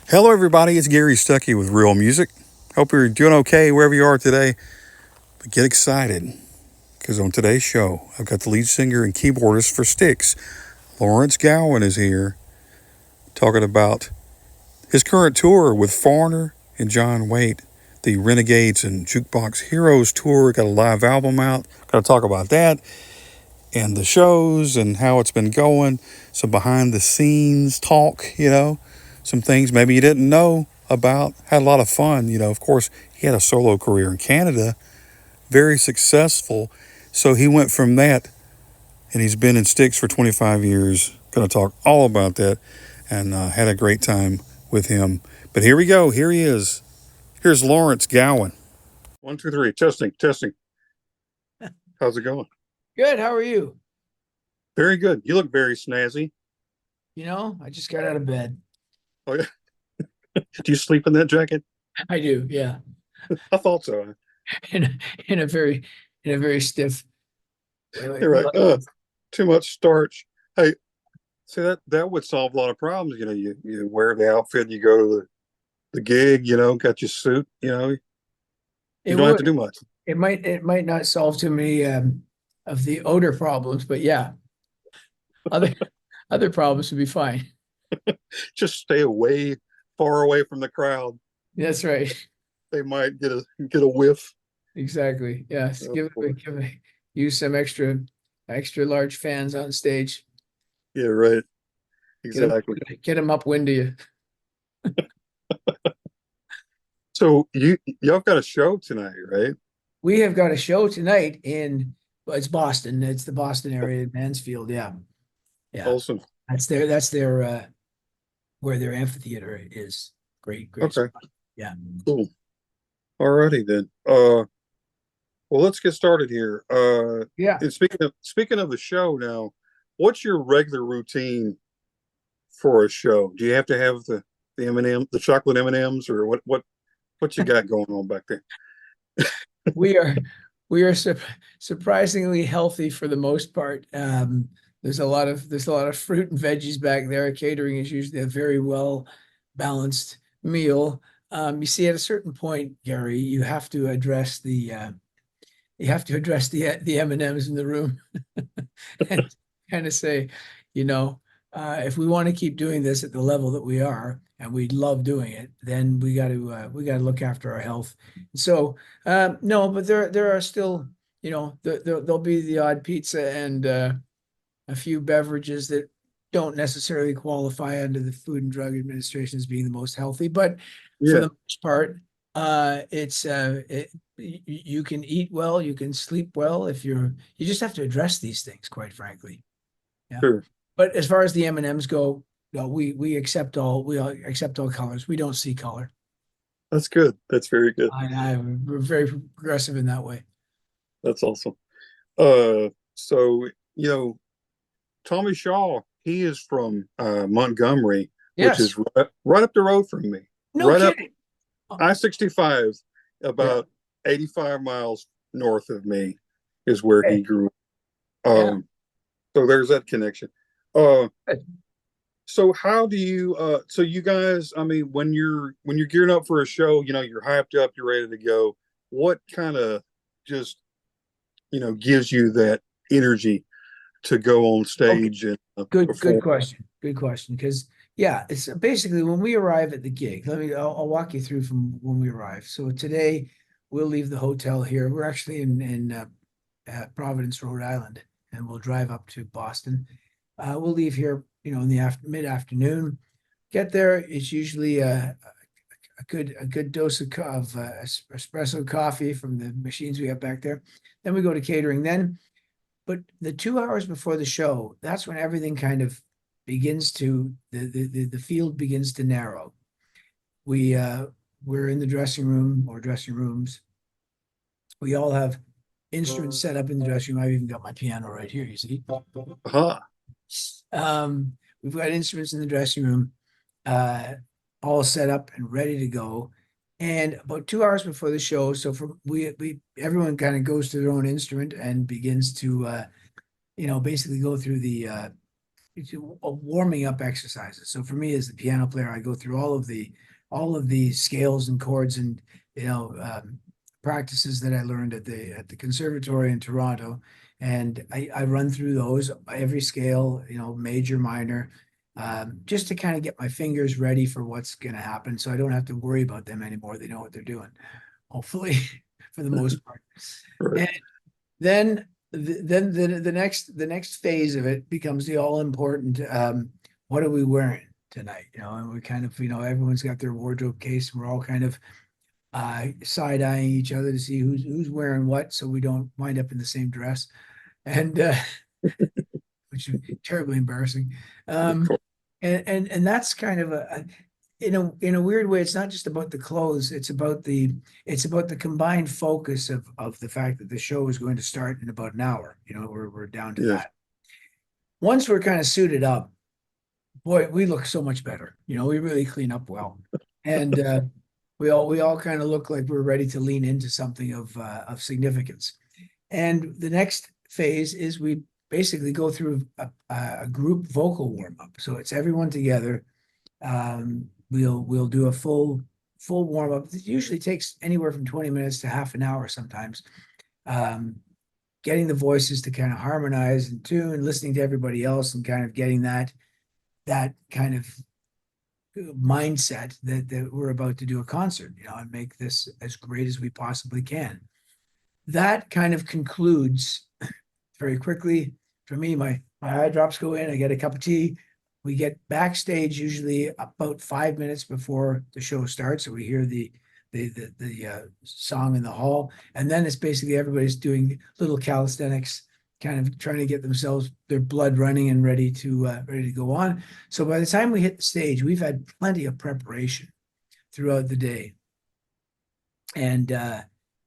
Hello, everybody. It's Gary Stuckey with Real Music. Hope you're doing okay wherever you are today. But get excited because on today's show, I've got the lead singer and keyboardist for Styx, Lawrence Gowan, is here talking about his current tour with Foreigner and John Waite, the Renegades and Jukebox Heroes tour. Got a live album out. Got to talk about that and the shows and how it's been going. Some behind the scenes talk, some things maybe you didn't know about. Had a lot of fun. Of course, he had a solo career in Canada, very successful. So he went from that, and he's been in Styx for 25 years. Going to talk all about that, and had a great time with him. But here we go. Here he is. Here's Lawrence Gowan. One, two, three. Testing, testing. How's it going? Good. How are you? Very good. You look very snazzy. I just got out of bed. Oh yeah. Do you sleep in that jacket? I do, yeah. I thought so. In a, in a very in a very stiff. You're right. Too much starch. Hey, see that would solve a lot of problems. You wear the outfit, you go to the gig. Got your suit. You It don't have to would. do much. It might not solve too many of the odor problems, but yeah, other other problems would be fine. Just stay far away from the crowd. That's right. They might get a whiff. Exactly. Yes. Oh, Use some extra large fans on stage. yeah, right. Get them Exactly. get them upwind to you. So y'all got a show tonight, right? We have got a show tonight well, it's Boston. It's the Boston area, Mansfield. Yeah. Yeah. Awesome. That's their where their amphitheater is. Great Okay. spot. Yeah. Cool. Alrighty then. Well, let's get started here. Yeah. And speaking of the show now, what's your regular routine for a show? Do you have to have the M&M, the chocolate M&Ms, or what you got going on back there? We are we are surprisingly healthy for the most part. There's a lot of fruit and veggies back there. Catering is usually a very well balanced meal. You see, at a certain point, Gary, you have to address the M&Ms in the room and kind of say, you know, if we want to keep doing this at the level that we are, and we love doing it, then we got to look after our health. So no, but there are still, there'll be the odd pizza and a few beverages that don't necessarily qualify under the Food and Drug Administration as being the most healthy, but for Yeah, the most part, you can eat well, you can sleep well if you just have to address these things, quite frankly. Yeah. sure. But as far as the M&Ms go, no, we accept all colors. We don't see color. That's good. That's very good. We're very progressive in that way. That's awesome. So Tommy Shaw, he is from Montgomery, which Yes. is right up the road from me. No Right up kidding. I-65, Yeah. about 85 miles north of me is where he Okay. grew up. Yeah. So there's that connection. Uh, so how do you so you guys, I mean, when you're gearing up for a show, you're hyped up, you're ready to go. What kind of just, gives you that energy to go on Okay. stage and Good perform? question. Good question. Because yeah, it's basically when we arrive at the gig. I'll walk you through from when we arrive. So today we'll leave the hotel here. We're actually in Providence, Rhode Island, and we'll drive up to Boston. We'll leave here, in the mid afternoon. Get there. It's usually a good dose of espresso coffee from the machines we have back there. Then we go to catering. But the 2 hours before the show, that's when everything kind of begins to the field begins to narrow. We we're in the dressing room or dressing rooms. We all have instruments set up in the dressing room. I've even got my piano right here, you see. Huh. We've got instruments in the dressing room, uh, all set up and ready to go. And about 2 hours before the show, so from we everyone kind of goes to their own instrument and begins to basically go through warming up exercises. So for me as the piano player, I go through all of the scales and chords and you know practices that I learned at the conservatory in Toronto, and I run through those every scale, you know, major, minor, just to kind of get my fingers ready for what's going to happen, so I don't have to worry about them anymore. They know what they're doing, hopefully, for the most part. Right. And then the next phase of it becomes the all important what are we wearing tonight, you know, and we kind of, you know, everyone's got their wardrobe case and we're all kind of side eyeing each other to see who's wearing what so we don't wind up in the same dress, and which is terribly embarrassing. Of um course. and that's kind of a in a weird way, it's not just about the clothes, it's about the combined focus of the fact that the show is going to start in about an hour. You know, we're down to Yes. that. Once we're kind of suited up, boy, we look so much better. You know, we really clean up well. And we all kind of look like we're ready to lean into something of significance. And the next phase is we basically go through a group vocal warm up. So it's everyone together. We'll do a full warm up. It usually takes anywhere from 20 minutes to half an hour sometimes. Um, Getting the voices to kind of harmonize and tune, listening to everybody else, and kind of getting that kind of mindset that we're about to do a concert, you know, and make this as great as we possibly can. That kind of concludes very quickly. For me, my eye drops go in, I get a cup of tea. We get backstage usually about 5 minutes before the show starts. So we hear the song in the hall. And then it's basically everybody's doing little calisthenics, kind of trying to get themselves, their blood running and ready to go on. So by the time we hit the stage, we've had plenty of preparation throughout the day. And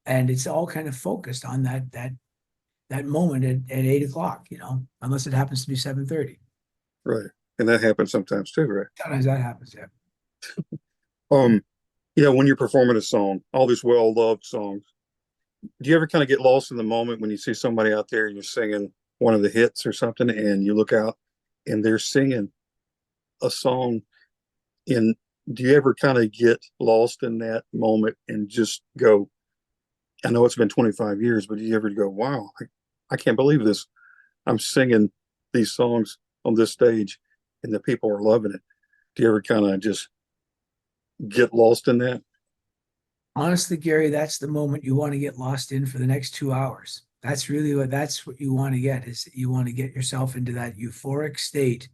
it's all kind of focused on that moment at 8 o'clock, you know, unless it happens to be 7:30. Right. And that happens sometimes too, right? Sometimes that happens, yeah. Um, when you're performing a song, all these well-loved songs, do you ever kind of get lost in the moment when you see somebody out there and you're singing one of the hits or something, and you look out and they're singing a song in, do you ever kind of get lost in that moment and just go, I know it's been 25 years, but do you ever go, wow, I can't believe this. I'm singing these songs on this stage and the people are loving it. Do you ever kind of just get lost in that? Honestly, Gary, that's the moment you want to get lost in for the next 2 hours. That's what you want to get, is you want to get yourself into that euphoric state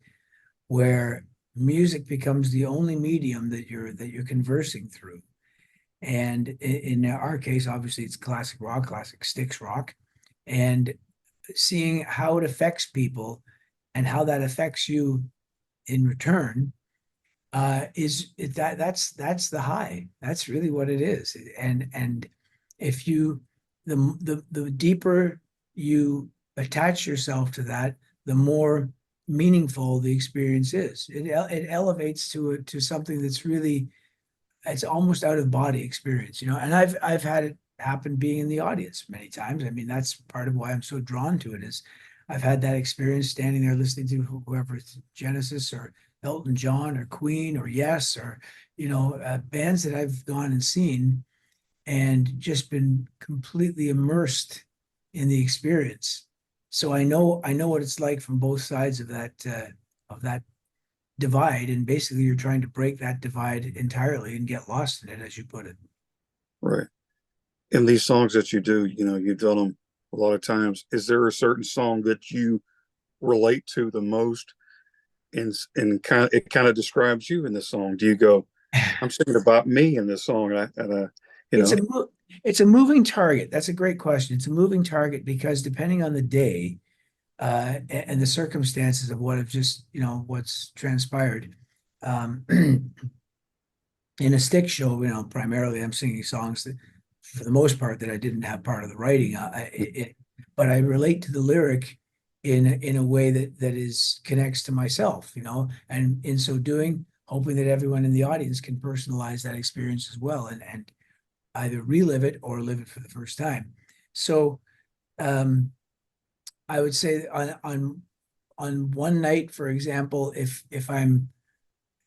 where music becomes the only medium that you're conversing through. And in our case, obviously it's classic rock, classic Styx rock, and seeing how it affects people and how that affects you in return, that's the high. That's really what it is. And if you the deeper you attach yourself to that, the more meaningful the experience is. It elevates to something that's really, it's almost out of body experience, you know. And I've had it happen being in the audience many times. I mean, that's part of why I'm so drawn to it, is I've had that experience standing there listening to whoever, Genesis or Elton John or Queen or Yes, or you know, bands that I've gone and seen and just been completely immersed in the experience. So I know what it's like from both sides of that divide, and basically you're trying to break that divide entirely and get lost in it, as you put it. Right. And these songs that you do, you've done them a lot of times. Is there a certain song that you relate to the most, and kind of describes you in the song? Do you go, I'm singing about me in this song, you It's know, a it's a moving target. That's a great question. It's a moving target because depending on the day, and the circumstances of what have just, you know, what's transpired. Um, in a stick show, you know, primarily I'm singing songs that, for the most part, that I didn't have part of the writing. But I relate to the lyric in a way that is connects to myself, you know, and in so doing, hoping that everyone in the audience can personalize that experience as well, and either relive it or live it for the first time. So um, I would say on on one night, for example, if I'm,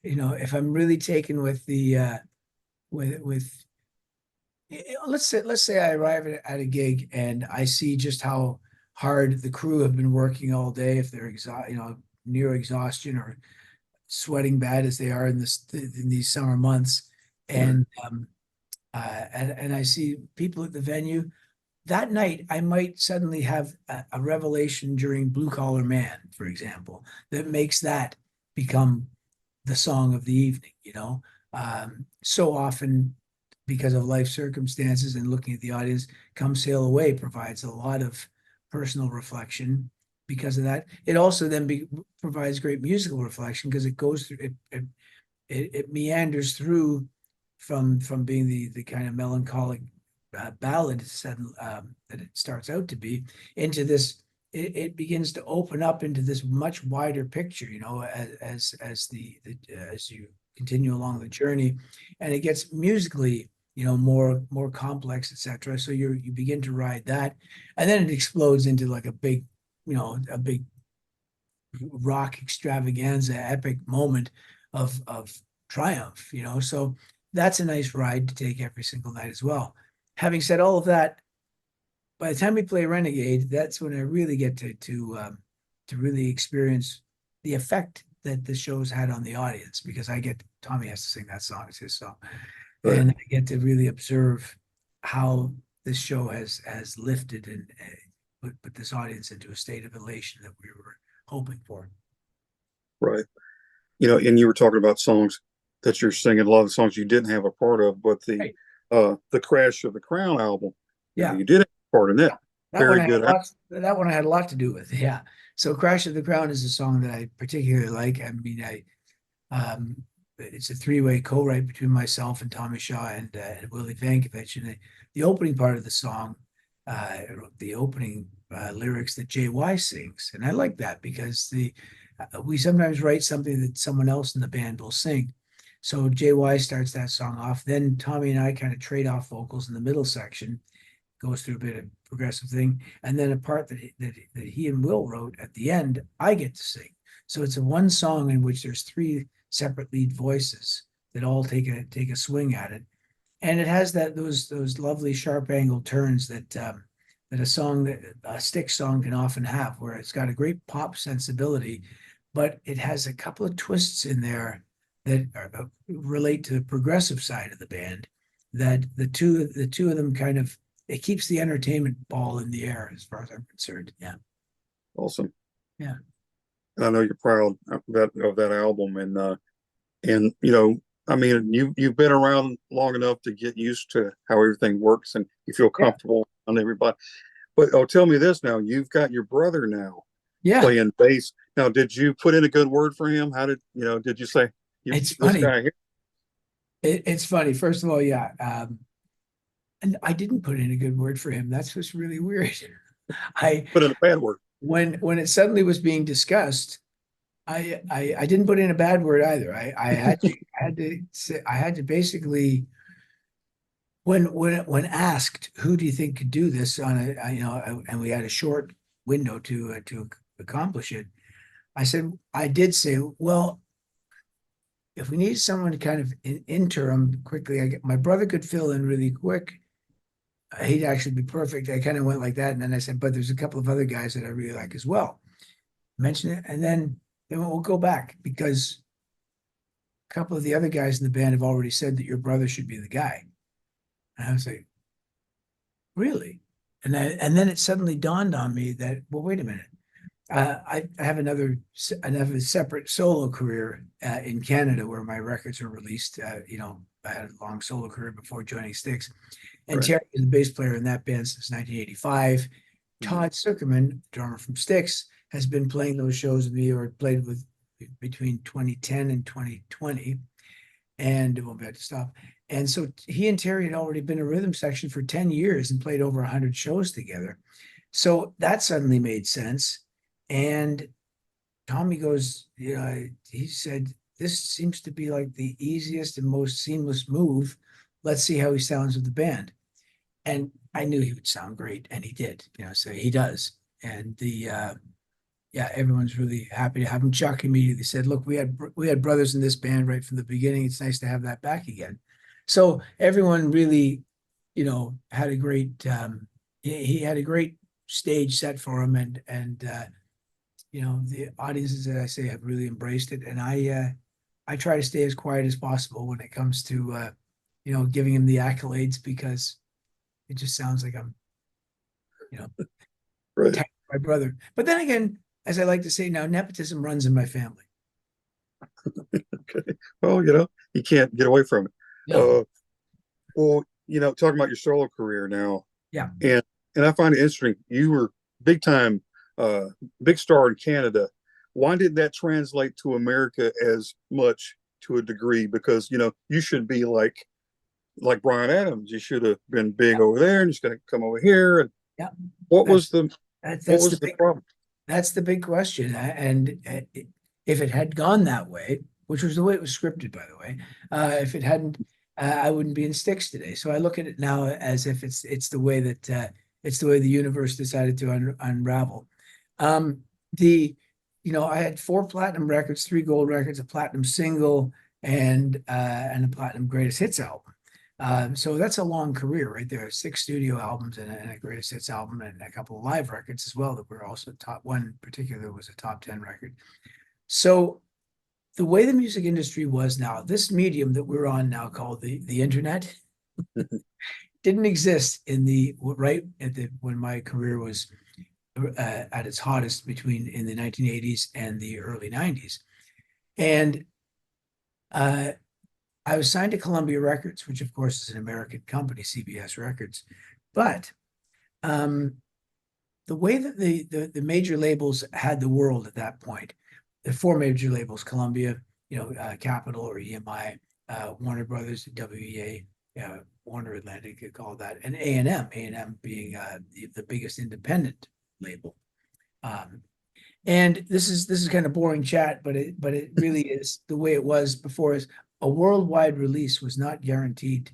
if I'm really taken with the with let's say I arrive at a gig and I see just how hard the crew have been working all day, if they're near exhaustion or sweating bad as they are in these summer months, Right. and I see people at the venue that night. I might suddenly have a revelation during Blue Collar Man, for example, that makes that become the song of the evening. So often, because of life circumstances and looking at the audience, Come Sail Away provides a lot of personal reflection because of that. It also then provides great musical reflection because it goes through it meanders through from being the kind of melancholic ballad that it starts out to be into this. It begins to open up into this much wider picture, as you continue along the journey, and it gets musically, more complex, etc. So you begin to ride that, and then it explodes into like a big rock extravaganza, epic moment of triumph. So that's a nice ride to take every single night as well. Having said all of that, by the time we play Renegade, that's when I really get to really experience the effect that the show's had on the audience, because Tommy has to sing that song, it's his song, Right. and I get to really observe how this show has lifted and put this audience into a state of elation that we were hoping for. Right. And you were talking about songs that you're singing, a lot of songs you didn't have a part of, but Right. the Crash of the Crown album, Yeah. you did have a part in that. That one Very I had good. lots. That one I had a lot to do with. Yeah. So "Crash of the Crown" is a song that I particularly like. I mean, it's a three-way co-write between myself and Tommy Shaw and Willie Vankovich. And the opening part of the song, the opening lyrics that JY sings, and I like that because we sometimes write something that someone else in the band will sing. So JY starts that song off. Then Tommy and I kind of trade off vocals in the middle section, goes through a bit of progressive thing, and then a part that he and Will wrote at the end, I get to sing. So it's a one song in which there's three separate lead voices that all take a swing at it, and it has those lovely sharp angled turns that a Styx song can often have, where it's got a great pop sensibility, but it has a couple of twists in there that relate to the progressive side of the band. That the two of them kind of, it keeps the entertainment ball in the air as far as I'm concerned. Yeah. Awesome. Yeah. I know you're proud of that album, and I mean, you've been around long enough to get used to how everything works, and you feel Yeah. comfortable on everybody. But tell me this now: you've got your brother now Yeah. playing bass. Now, did you put in a good word for him? How did Did you say It's this funny. guy here? It's funny. First of all, yeah. And I didn't put in a good word for him. That's what's really weird. I Put in a bad word. when it suddenly was being discussed, I didn't put in a bad word either. I had to basically, when asked who do you think could do this on and we had a short window to accomplish it. I did say, well, if we need someone to kind of interim quickly, my brother could fill in really quick. He'd actually be perfect. I kind of went like that, and then I said, but there's a couple of other guys that I really like as well. Mention it, and then we'll go back, because a couple of the other guys in the band have already said that your brother should be the guy. And I was like, really? And then it suddenly dawned on me that, well, wait a minute. I have another separate solo career in Canada where my records are released. I had a long solo career before joining Styx, and Right. Terry is the bass player in that band since 1985. Mhm. Todd Zuckerman, drummer from Styx, has been playing those shows with me, or played with between 2010 and 2020, and it won't be able to stop. And so he and Terry had already been a rhythm section for 10 years and played over 100 shows together. So that suddenly made sense. And Tommy goes, he said, this seems to be like the easiest and most seamless move. Let's see how he sounds with the band. And I knew he would sound great, and he did, so he does. And yeah, everyone's really happy to have him. Chuck immediately said, "Look, we had brothers in this band right from the beginning. It's nice to have that back again." So everyone really, had a great. He had a great stage set for him, and the audiences, as I say, have really embraced it. And I try to stay as quiet as possible when it comes to giving him the accolades, because it just sounds like I'm, you know, Right. attacking my brother. But then again, as I like to say now, nepotism runs in my family. Okay. Well, you can't get away from it. No. Uh, well, talking about your solo career now, Yeah. and I find it interesting. You were big time, uh, big star in Canada. Why did that translate to America as much to a degree? Because you should be like Brian Adams. You should have been big Yeah. over there, and just going to come over here. And Yeah. what was That's the that's what that's was the the big problem? that's the big question. And if it had gone that way, which was the way it was scripted, by the way, if it hadn't, I wouldn't be in Styx today. So I look at it now as if it's the way that it's the way the universe decided to unravel. Um, the I had 4 platinum records, 3 gold records, a platinum single, and a platinum greatest hits album. So that's a long career right there. 6 studio albums and a greatest hits album and a couple of live records as well that were also top. One in particular was a top 10 record. So the way the music industry was now, this medium that we're on now called the internet didn't exist in the right at the when my career was at its hottest between in the 1980s and the early 90s. And uh, I was signed to Columbia Records, which of course is an American company, CBS Records. But um, the way that the major labels had the world at that point, the 4 major labels: Columbia, Capitol or EMI, Warner Brothers, WEA, Warner Atlantic, you call that, and A&M being the biggest independent label. Um, and this is kind of boring chat, but it really is the way it was before. Is a worldwide release was not guaranteed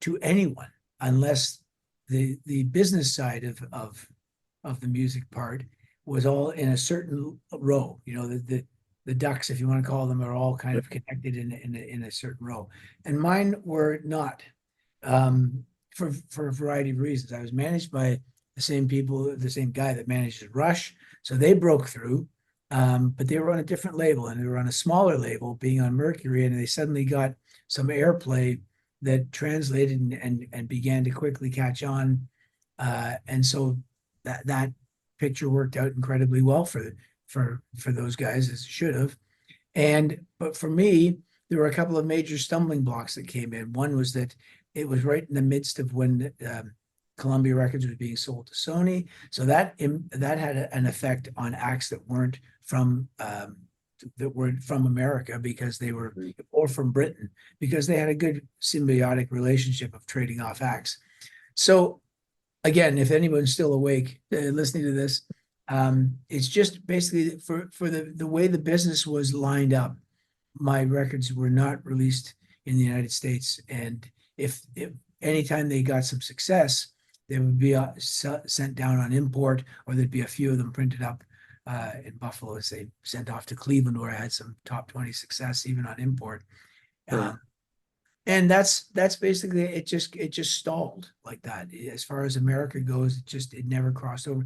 to anyone unless the business side of the music part was all in a certain row. The ducks, if you want to call them, are all kind of connected in a certain row, and mine were not, for a variety of reasons. I was managed by the same people, the same guy that managed Rush, so they broke through. But they were on a different label, and they were on a smaller label, being on Mercury, and they suddenly got some airplay that translated and began to quickly catch on. And so that picture worked out incredibly well for those guys, as it should have. But for me, there were a couple of major stumbling blocks that came in. One was that it was right in the midst of when Columbia Records was being sold to Sony, so that had an effect on acts that weren't from America, because they were, or from Britain, because they had a good symbiotic relationship of trading off acts. So again, if anyone's still awake listening to this, it's just basically for the way the business was lined up. My records were not released in the United States, and if anytime they got some success, they would be sent down on import, or there'd be a few of them printed up in Buffalo as they sent off to Cleveland, where I had some top 20 success even on import. Right. And that's basically it. Just stalled like that. As far as America goes, it never crossed over.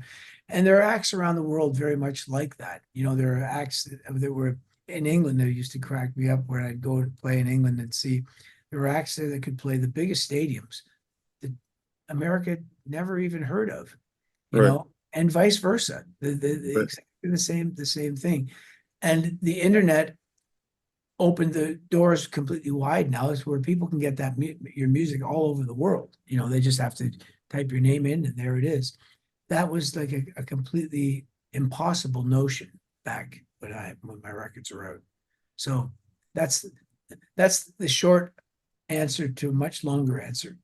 And there are acts around the world very much like that. There are acts that were in England that used to crack me up, where I'd go to play in England and see there were acts there that could play the biggest stadiums that America never even heard of, Right. and vice versa. Right. Exactly the same thing. And the internet opened the doors completely wide now. It's where people can get your music all over the world. They just have to type your name in, and there it is. That was like a completely impossible notion back when my records were out. So that's the short answer to a much longer answer.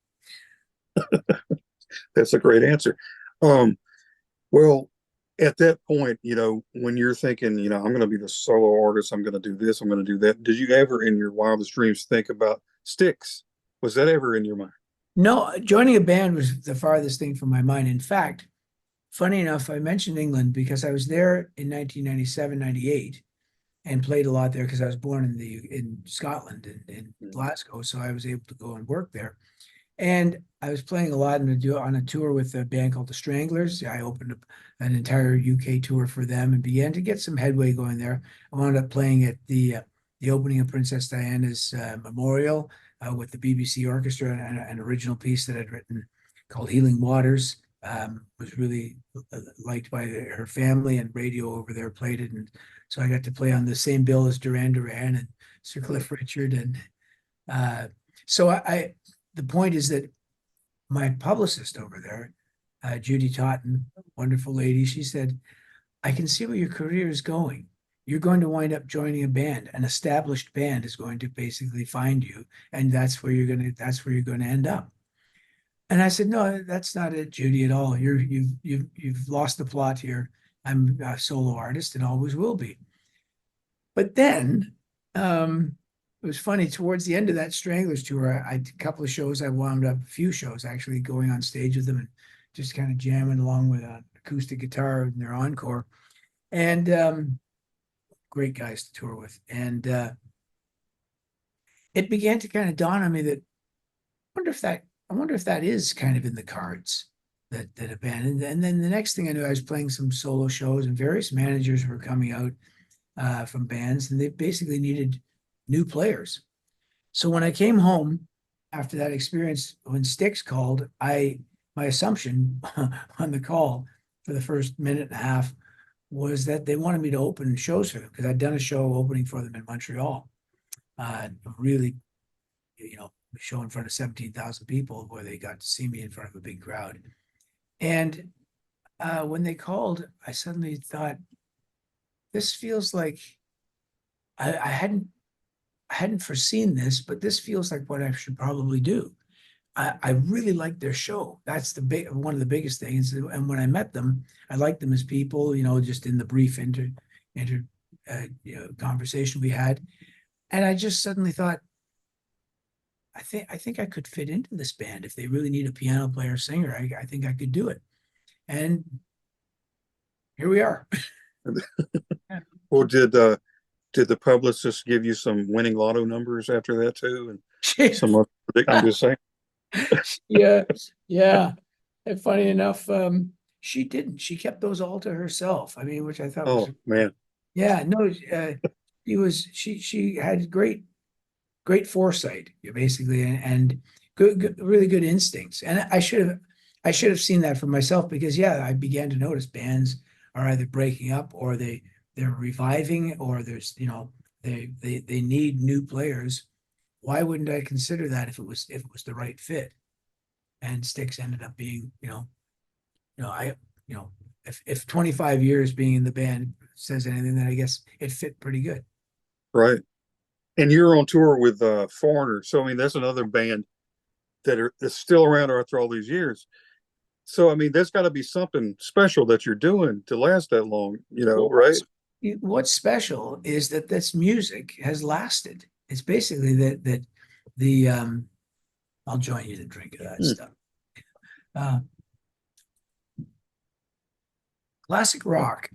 That's a great answer. Um, well, at that point, when you're thinking, I'm going to be the solo artist, I'm going to do this, I'm going to do that. Did you ever, in your wildest dreams, think about Styx? Was that ever in your mind? No, joining a band was the farthest thing from my mind. In fact, funny enough, I mentioned England because I was there in 1997, 98, and played a lot there because I was born in Scotland, in Glasgow. So I was able to go and work there. And I was playing a lot on a tour with a band called the Stranglers. I opened up an entire UK tour for them and began to get some headway going there. I wound up playing at the opening of Princess Diana's memorial with the BBC Orchestra, and an original piece that I'd written called Healing Waters. Was really liked by her family, and radio over there played it. And so I got to play on the same bill as Duran Duran and Sir Cliff Richard. And uh, so the point is that my publicist over there, Judy Totten, wonderful lady, she said, I can see where your career is going. You're going to wind up joining a band. An established band is going to basically find you, and that's where you're going to end up. And I said, no, that's not it, Judy, at all. You've lost the plot here. I'm a solo artist and always will be. But then it was funny, towards the end of that Stranglers tour, I did a couple of shows. I wound up a few shows actually going on stage with them and just kind of jamming along with an acoustic guitar in their encore. And great guys to tour with. And it began to kind of dawn on me that I wonder if that is kind of in the cards, that a band. And then the next thing I knew, I was playing some solo shows, and various managers were coming out from bands, and they basically needed new players. So when I came home after that experience, when Styx called, my assumption on the call for the first minute and a half was that they wanted me to open shows for them, because I'd done a show opening for them in Montreal. Really, show in front of 17,000 people, where they got to see me in front of a big crowd. And when they called, I suddenly thought, this feels like I hadn't foreseen this, but this feels like what I should probably do. I really liked their show. That's one of the biggest things. And when I met them, I liked them as people, just in the brief conversation we had. And I just suddenly thought, I think I could fit into this band. If they really need a piano player, singer, I think I could do it. And here we are. Well, did the publicist give you some winning lotto numbers after that too? And some other I'm just saying. Yeah, yeah. And funny enough, she didn't. She kept those all to herself. I mean, which I thought was, Oh man. yeah, no, she had great foresight, basically, and good, really good instincts. And I should have seen that for myself, because yeah, I began to notice bands are either breaking up, or they're reviving, or they need new players. Why wouldn't I consider that if it was the right fit? And Styx ended up being, I if 25 years being in the band says anything, then I guess it fit pretty good. Right. And you're on tour with Foreigner, so I mean that's another band that's still around after all these years. So I mean, there's got to be something special that you're doing to last that long, Well, right? what's special is that this music has lasted. It's basically that the I'll join you to drink of that stuff. Classic rock,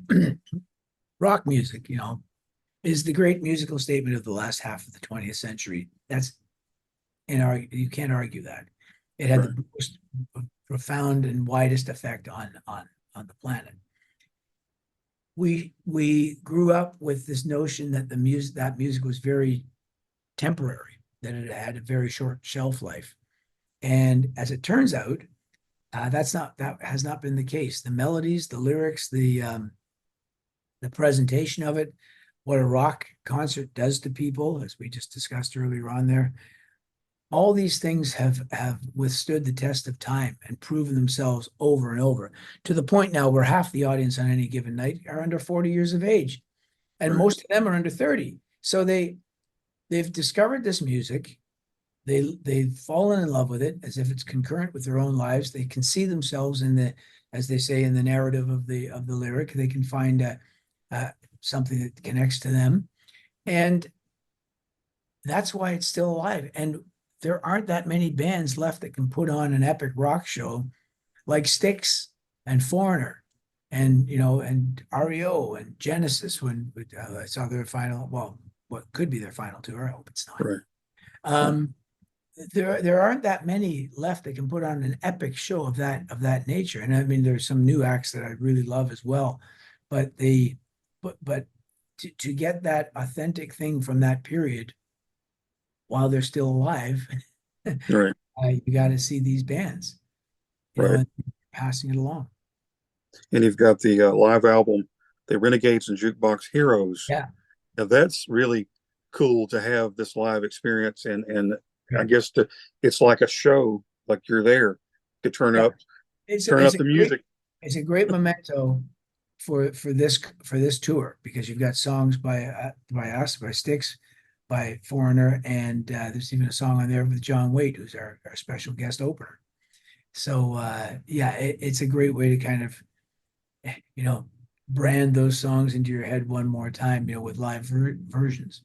rock music, is the great musical statement of the last half of the 20th century. You can't argue that. It had the most profound and widest effect on the planet. We grew up with this notion that that music was very temporary, that it had a very short shelf life. And as it turns out, that has not been the case. The melodies, the lyrics, the presentation of it, what a rock concert does to people, as we just discussed earlier on there, all these things have withstood the test of time and proven themselves over and over, to the point now where half the audience on any given night are under 40 years of age, and most of them are under 30. So they've discovered this music. They've fallen in love with it as if it's concurrent with their own lives. They can see themselves as they say, in the narrative of the lyric. They can find something that connects to them, and that's why it's still alive. And there aren't that many bands left that can put on an epic rock show like Styx and Foreigner and and REO and Genesis when I saw their final, well, what could be their final tour. I hope it's not. Right. Right. Um, there aren't that many left that can put on an epic show of that nature. And I mean, there's some new acts that I really love as well, but but to get that authentic thing from that period while they're still alive, Right. you got to see these bands, Right. and passing it along. And you've got the live album, The Renegades and Jukebox Heroes. Yeah. Now that's really cool to have this live experience, and I Yeah. guess it's like a show, like you're there to Yeah. turn up the music. It's a great memento for this tour because you've got songs by us, by Styx, by Foreigner, and there's even a song on there with John Waite, who's our special guest opener. So yeah, it's a great way to kind of you know brand those songs into your head one more time, with live versions.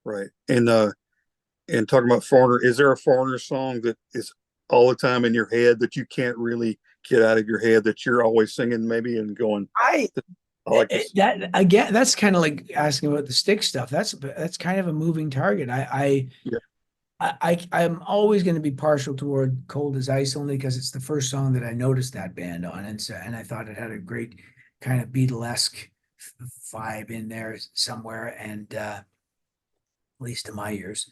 Right. And talking about Foreigner, is there a Foreigner song that is all the time in your head that you can't really get out of your head that you're always singing maybe and going, I I like this. that again, that's kind of like asking about the stick stuff. That's kind of a moving target. Yeah. I'm always going to be partial toward Cold as Ice only because it's the first song that I noticed that band on, and I thought it had a great kind of Beatlesque vibe in there somewhere, and at least to my ears.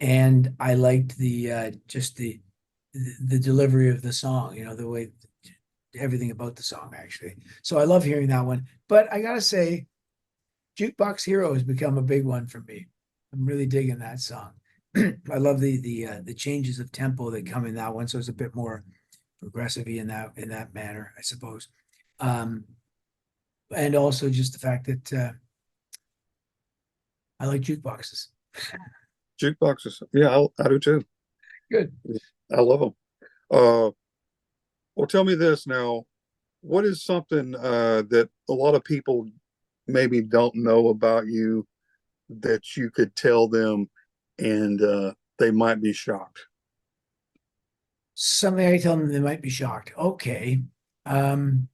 And I liked the just the delivery of the song, the way everything about the song actually. So I love hearing that one. But I gotta say, Jukebox Hero has become a big one for me. I'm really digging that song. I love the changes of tempo that come in that one. So it's a bit more progressive in that manner, I suppose. Um, and also just the fact that I like jukeboxes. Jukeboxes. Yeah, I do too. Good. I love them. Uh, well, tell me this now. What is something that a lot of people maybe don't know about you that you could tell them and they might be shocked? Something I tell them they might be shocked. Okay. Um,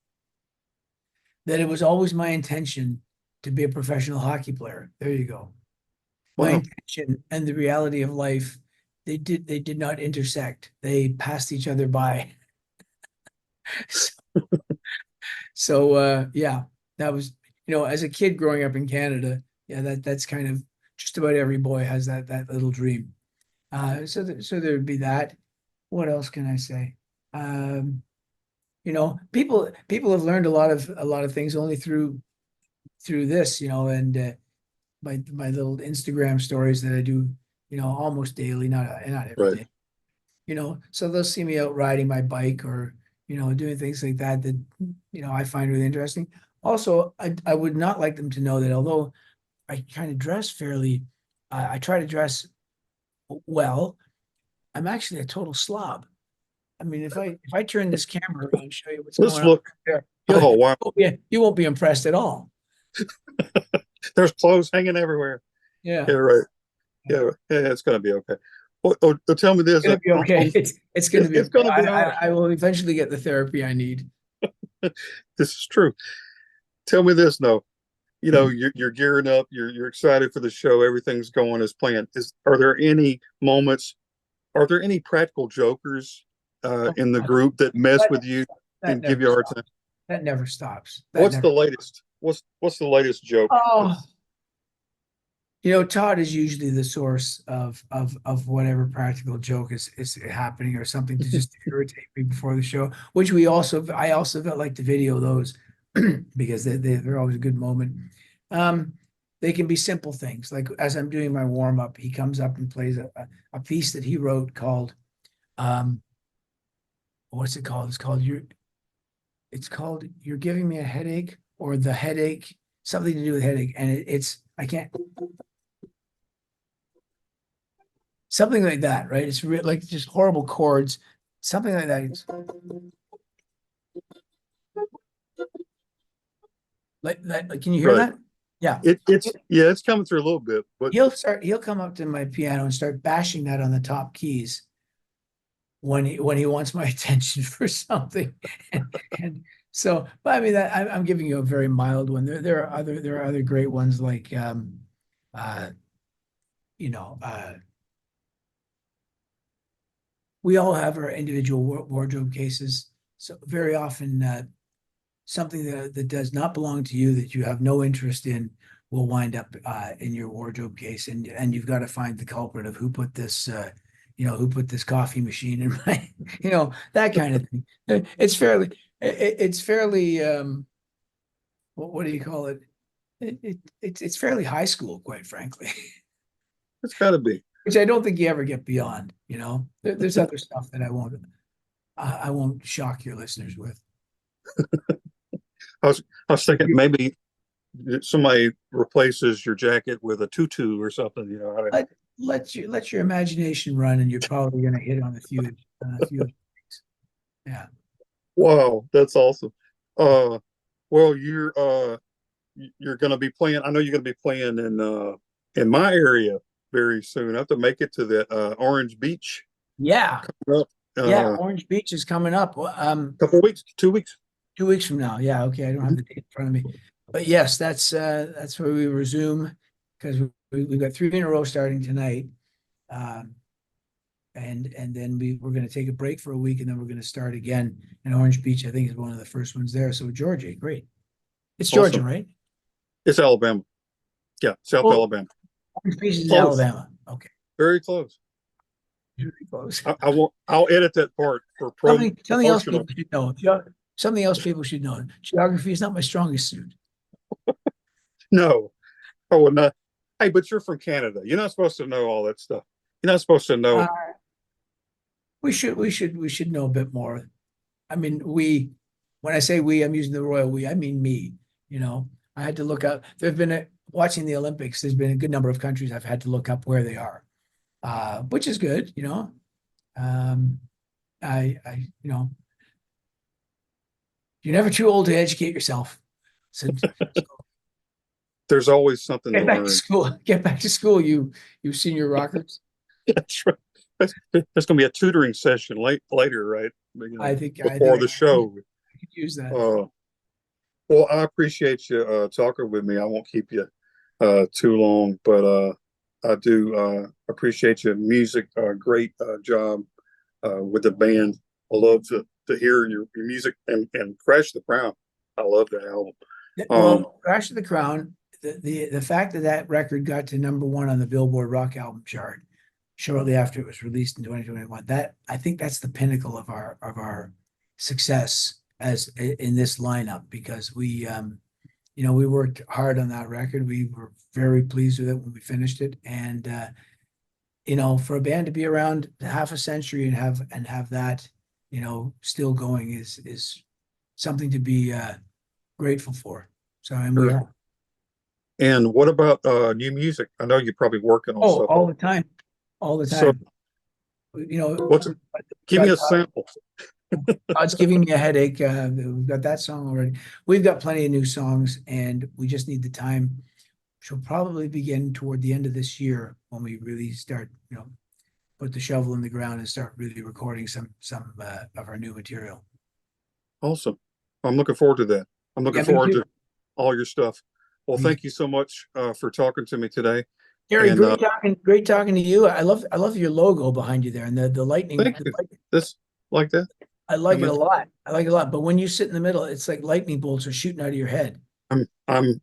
that it was always my intention to be a professional hockey player. There you go. My Wow. intention and the reality of life, they did not intersect. They passed each other by. So yeah, that was, as a kid growing up in Canada, yeah, that's kind of just about every boy has that little dream. So there'd be that. What else can I say? People have learned a lot of things only through this, and my little Instagram stories that I do, almost daily, not every Right. day. So they'll see me out riding my bike or, doing things like that, I find really interesting. Also, I would not like them to know that although I kind of dress fairly, I try to dress well, I'm actually a total slob. I mean, if I turn this camera around and show you what's Let's going on look. there, Oh, wow. you won't be impressed at all. There's clothes hanging everywhere. Yeah. Yeah, right. Yeah, yeah, it's going to be okay. Tell me this. It's gonna be okay. It's gonna be It's okay. going to be all right. I will eventually get the therapy I need. This is true. Tell me this, though. You're gearing up. You're excited for the show. Everything's going as planned. Are there any moments? Are there any practical jokers in the group that mess That with you that and give never you a hard stops. time? That never stops. That What's never. the latest? What's the latest joke? Oh, Todd is usually the source of whatever practical joke is happening or something to just irritate me before the show. Which I also like to video those because they're always a good moment. Um, they can be simple things like as I'm doing my warm up, he comes up and plays a piece that he wrote called um, what's it called? It's called You're Giving Me a Headache or The Headache, something to do with headache, and it's I can't. Something like that, right? It's like just horrible chords, something like that. It's like that. Can you hear Right. that? Yeah. It's coming through a little bit, but He'll come up to my piano and start bashing that on the top keys when he wants my attention for something. And So, but I mean, I'm giving you a very mild one. There are other great ones like, uh, you know, we all have our individual wardrobe cases. So very often, something that does not belong to you, that you have no interest in, will wind up in your wardrobe case, and you've got to find the culprit of who put this, who put this coffee machine in my, that kind of thing. It's fairly, what do you call it? It's fairly high school, quite frankly, It's got to be. which I don't think you ever get beyond. There's other stuff that I won't shock your listeners with. I was thinking maybe somebody replaces your jacket with a tutu or something. Let your imagination run, and you're probably going to hit on a few things. Yeah. Wow, that's awesome. Well, you're going to be playing. I know you're going to be playing in my area very soon. I have to make it to the Orange Beach. Yeah. Up, Yeah. Orange Beach is coming up. Couple weeks, 2 weeks. 2 weeks from now. Yeah. Okay. I don't have the date in front of me, but yes, that's where we resume, because we've got 3 in a row starting tonight. And then we're going to take a break for a week, and then we're going to start again. And Orange Beach, I think, is one of the first ones there. So Georgia, great. It's Georgia, Awesome. right? It's Alabama. Yeah, South Alabama. Orange Beach is Close. Alabama. Okay. Very close. Very close. I won't. I'll edit that part for something else people should know. Something else people should know. Geography is not my strongest suit. No, I would not. Hey, but you're from Canada. You're not supposed to know all that stuff. You're not supposed to know. We should know a bit more. I mean, when I say we, I'm using the royal we, I mean me. I had to look up. Watching the Olympics, there's been a good number of countries I've had to look up where they are, which is good. You're never too old to educate yourself. So there's always something to learn. Get back to school, you senior rockers. That's right. That's going to be a tutoring session later, right? I think before the show. I could use that. Well, I appreciate you talking with me. I won't keep you too long, but I do appreciate your music. Great job with the band. I love to hear your music and Crash the Crown. I love that album. Well, Crash of the Crown, the fact that record got to #1 on the Billboard Rock Album chart shortly after it was released in 2021, that I think that's the pinnacle of our success as in this lineup, because we worked hard on that record. We were very pleased with it when we finished it, and for a band to be around half a century and have that still going is something to be grateful for. So, and we are. And what about new music? I know you're probably working on stuff all the time. So, give me a sample. It's giving me a headache. We've got that song already. We've got plenty of new songs, and we just need the time. She'll probably begin toward the end of this year when we really start, put the shovel in the ground and start really recording some of our new material. Awesome. I'm looking forward to that. I'm looking forward to all your stuff. Well, thank you so much for talking to me today. Gary, great talking to you. I love your logo behind you there, and the lightning. Thank you. This like that? I like it a lot. But when you sit in the middle, it's like lightning bolts are shooting out of your head. I'm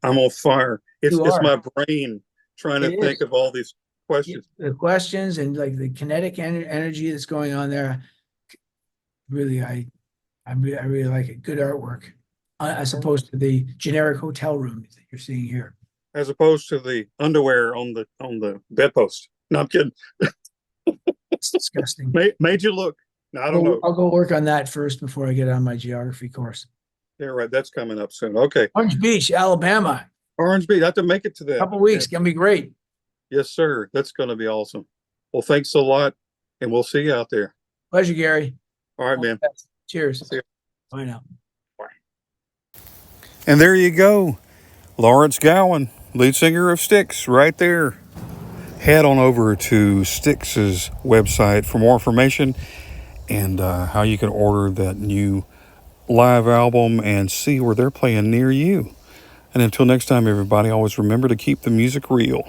on fire. It's my brain trying to think of all these questions. The questions and like the kinetic energy that's going on there. Really, I really like it. Good artwork, as opposed to the generic hotel room that you're seeing here. As opposed to the underwear on the bedpost. No, I'm kidding. It's disgusting. Made you look. No, I don't know. I'll go work on that first before I get on my geography course. Yeah, right. That's coming up soon. Okay. Orange Beach, Alabama. Orange Beach. I have to make it to that. Couple weeks. Gonna be great. Yes, sir. That's going to be awesome. Well, thanks a lot, and we'll see you out there. Pleasure, Gary. All right, man. Cheers. Bye now. Bye. And there you go. Lawrence Gowan, lead singer of Styx, right there. Head on over to Styx's website for more information and how you can order that new live album and see where they're playing near you. And until next time, everybody, always remember to keep the music real.